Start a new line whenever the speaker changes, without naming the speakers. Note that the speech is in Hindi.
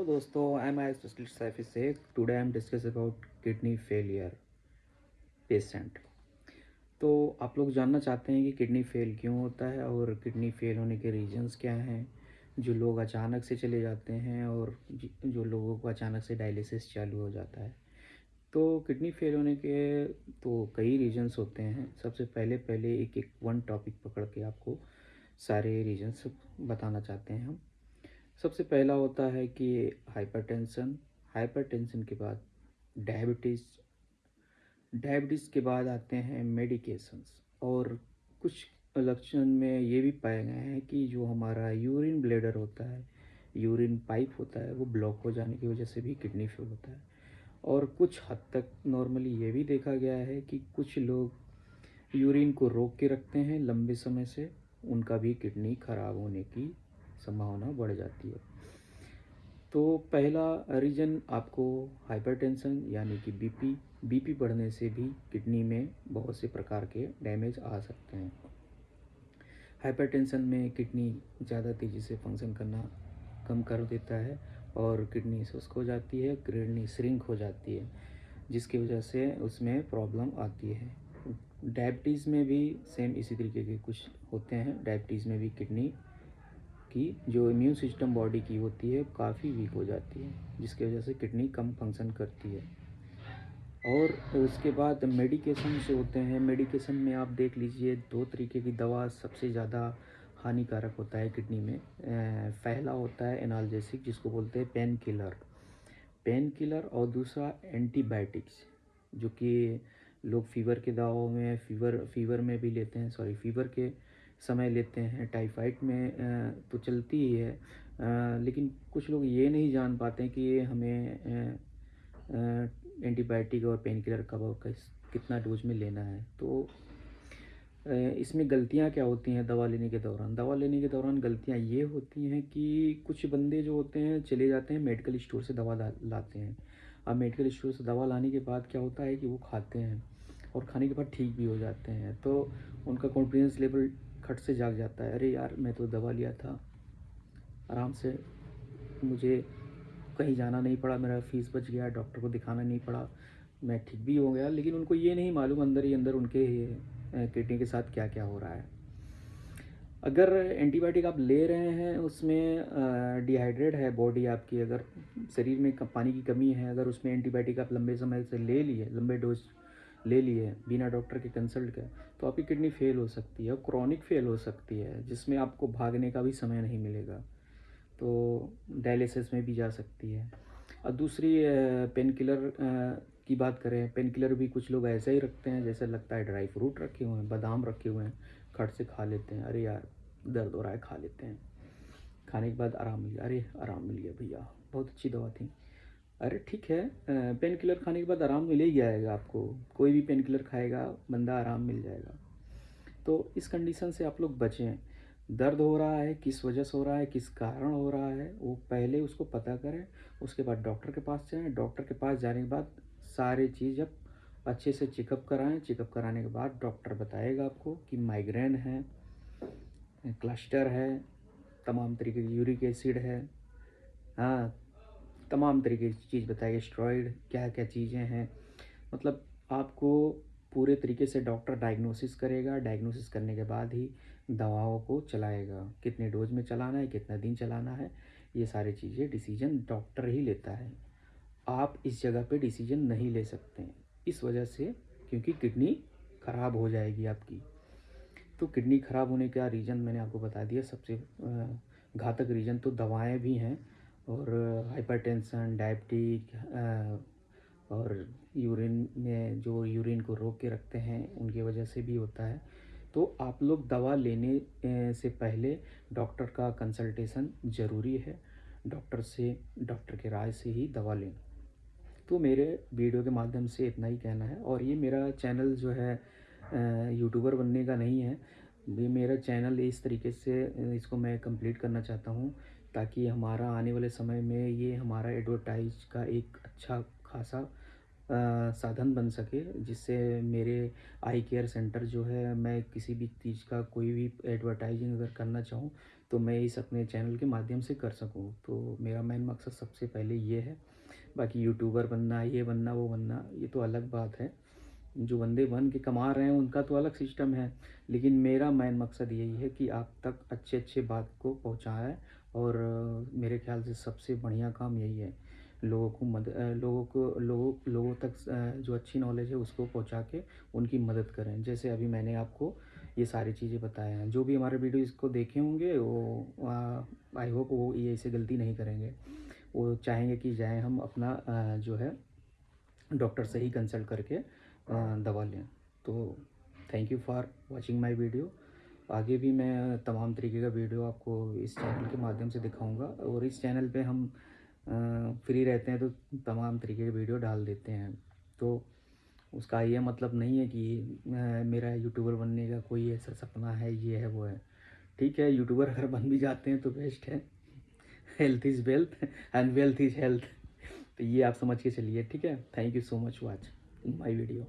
Hello दोस्तों, I am I specialist Saifi Shaikh. Today I am discuss about kidney failure patient. तो आप लोग जानना चाहते हैं कि किडनी फेल क्यों होता है और किडनी फेल होने के रीजंस क्या हैं। जो लोग अचानक से चले जाते हैं और जो लोगों को अचानक से डायलिसिस चालू हो जाता है। तो किडनी फेल होने के तो कई रीजंस होते हैं। सबसे पहले पहले एक एक वन टॉपिक पकड़ के आपको सारे रीजंस बताना चाहते हैं हम। सबसे पहला होता है कि हाइपरटेंशन। हाइपरटेंशन के बाद डायबिटीज़। डायबिटीज़ के बाद आते हैं मेडिकेशंस। और कुछ लक्षण में ये भी पाए गए हैं कि जो हमारा यूरिन ब्लैडर होता है, यूरिन पाइप होता है, वो ब्लॉक हो जाने की वजह से भी किडनी फेल होता है। और कुछ हद तक नॉर्मली ये भी देखा गया है कि कुछ लोग यूरिन को रोक के रखते हैं लंबे समय से, उनका भी किडनी खराब होने की संभावना बढ़ जाती है। तो पहला रीज़न आपको हाइपरटेंशन यानी कि बीपी बढ़ने से भी किडनी में बहुत से प्रकार के डैमेज आ सकते हैं। हाइपरटेंशन में किडनी ज़्यादा तेज़ी से फंक्शन करना कम कर देता है और किडनी शुष्क हो जाती है, किडनी श्रिंक हो जाती है, जिसकी वजह से उसमें प्रॉब्लम आती है। डायबिटीज़ में भी सेम इसी तरीके के कुछ होते हैं। डायबिटीज़ में भी किडनी की जो इम्यून सिस्टम बॉडी की होती है काफ़ी वीक हो जाती है, जिसकी वजह से किडनी कम फंक्शन करती है। और उसके बाद मेडिकेशन से होते हैं। मेडिकेशन में आप देख लीजिए, दो तरीके की दवा सबसे ज़्यादा हानिकारक होता है किडनी में। पहला होता है एनाल्जेसिक, जिसको बोलते हैं पेन किलर, और दूसरा एंटीबायोटिक्स, जो कि लोग फीवर के दवाओं में फीवर में भी लेते हैं, फीवर के समय लेते हैं। टाइफाइड में तो चलती ही है, लेकिन कुछ लोग ये नहीं जान पाते हैं कि ये हमें एंटीबायोटिक और पेन किलर कब कितना डोज में लेना है। तो इसमें गलतियाँ क्या होती हैं दवा लेने के दौरान गलतियाँ ये होती हैं कि कुछ बंदे जो होते हैं चले जाते हैं मेडिकल स्टोर से दवा लाते हैं। अब मेडिकल स्टोर से दवा लाने के बाद क्या होता है कि वो खाते हैं और खाने के बाद ठीक भी हो जाते हैं, तो उनका कॉन्फिडेंस लेवल खट से जाग जाता है। अरे यार, मैं तो दवा लिया था आराम से, मुझे कहीं जाना नहीं पड़ा, मेरा फीस बच गया, डॉक्टर को दिखाना नहीं पड़ा, मैं ठीक भी हो गया। लेकिन उनको ये नहीं मालूम अंदर ही अंदर उनके किडनी के साथ क्या क्या हो रहा है। अगर एंटीबायोटिक आप ले रहे हैं, उसमें डिहाइड्रेट है बॉडी आपकी, अगर शरीर में पानी की कमी है, अगर उसमें एंटीबायोटिक आप लंबे समय से ले लिए, लंबे डोज ले लिए बिना डॉक्टर के कंसल्ट के, तो आपकी किडनी फेल हो सकती है और क्रॉनिक फेल हो सकती है, जिसमें आपको भागने का भी समय नहीं मिलेगा, तो डायलिसिस में भी जा सकती है। और दूसरी पेन किलर की बात करें, पेन किलर भी कुछ लोग ऐसे ही रखते हैं जैसे लगता है ड्राई फ्रूट रखे हुए हैं, बादाम रखे हुए हैं, खट से खा लेते हैं। अरे यार, दर्द हो रहा है, खा लेते हैं, खाने के बाद आराम मिल गया, अरे आराम मिल गया भैया, बहुत अच्छी दवा थी। अरे ठीक है, पेन किलर खाने के बाद आराम मिल ही जाएगा आपको, कोई भी पेन किलर खाएगा बंदा आराम मिल जाएगा। तो इस कंडीशन से आप लोग बचें। दर्द हो रहा है, किस वजह से हो रहा है, किस कारण हो रहा है, वो पहले उसको पता करें। उसके बाद डॉक्टर के पास जाएं। डॉक्टर के पास जाने के बाद सारी चीज़ जब अच्छे से चेकअप कराएं। चेकअप कराने के बाद डॉक्टर बताएगा आपको कि माइग्रेन है, क्लस्टर है, तमाम तरीके की यूरिक एसिड है, हाँ, तमाम तरीके की चीज़ बताएगी, स्टेरॉइड क्या क्या चीज़ें हैं। मतलब आपको पूरे तरीके से डॉक्टर डायग्नोसिस करेगा। डायग्नोसिस करने के बाद ही दवाओं को चलाएगा, कितने डोज में चलाना है, कितना दिन चलाना है, ये सारी चीज़ें डिसीजन डॉक्टर ही लेता है। आप इस जगह पे डिसीजन नहीं ले सकते हैं, इस वजह से, क्योंकि किडनी ख़राब हो जाएगी आपकी। तो किडनी ख़राब होने का रीज़न मैंने आपको बता दिया। सबसे घातक रीज़न तो दवाएं भी हैं, और हाइपरटेंशन, डायबिटीज, और यूरिन में जो यूरिन को रोक के रखते हैं उनकी वजह से भी होता है। तो आप लोग दवा लेने से पहले डॉक्टर का कंसल्टेशन ज़रूरी है। डॉक्टर के राय से ही दवा लें। तो मेरे वीडियो के माध्यम से इतना ही कहना है। और ये मेरा चैनल जो है यूट्यूबर बनने का नहीं है। ये मेरा चैनल इस तरीके से इसको मैं कंप्लीट करना चाहता हूँ, ताकि हमारा आने वाले समय में ये हमारा एडवर्टाइज का एक अच्छा खासा साधन बन सके, जिससे मेरे आई केयर सेंटर जो है, मैं किसी भी चीज़ का कोई भी एडवर्टाइजिंग अगर करना चाहूँ तो मैं इस अपने चैनल के माध्यम से कर सकूँ। तो मेरा मेन मकसद सबसे पहले ये है। बाकी यूट्यूबर बनना, ये बनना, वो बनना, ये तो अलग बात है। जो बंदे बन के कमा रहे हैं उनका तो अलग सिस्टम है, लेकिन मेरा मेन मकसद यही है कि आप तक अच्छे-अच्छे बात को पहुँचाएँ। और मेरे ख़्याल से सबसे बढ़िया काम यही है। लोगों तक जो अच्छी नॉलेज है उसको पहुँचा के उनकी मदद करें। जैसे अभी मैंने आपको ये सारी चीज़ें बताए हैं। जो भी हमारे वीडियो इसको देखे होंगे वो आई होप वो ये ऐसे गलती नहीं करेंगे। वो चाहेंगे कि जाएँ हम अपना जो है डॉक्टर से ही कंसल्ट करके दवा लें। तो thank you for watching my video. आगे भी मैं तमाम तरीके का वीडियो आपको इस चैनल के माध्यम से दिखाऊंगा, और इस चैनल पे हम फ्री रहते हैं तो तमाम तरीके के वीडियो डाल देते हैं। तो उसका ये मतलब नहीं है कि मेरा यूट्यूबर बनने का कोई ऐसा सपना है, ये है, वो है। ठीक है, यूट्यूबर अगर बन भी जाते हैं तो बेस्ट है। Health is wealth and wealth is health. तो ये आप समझ के चलिए, ठीक है। Thank you so much watch my video.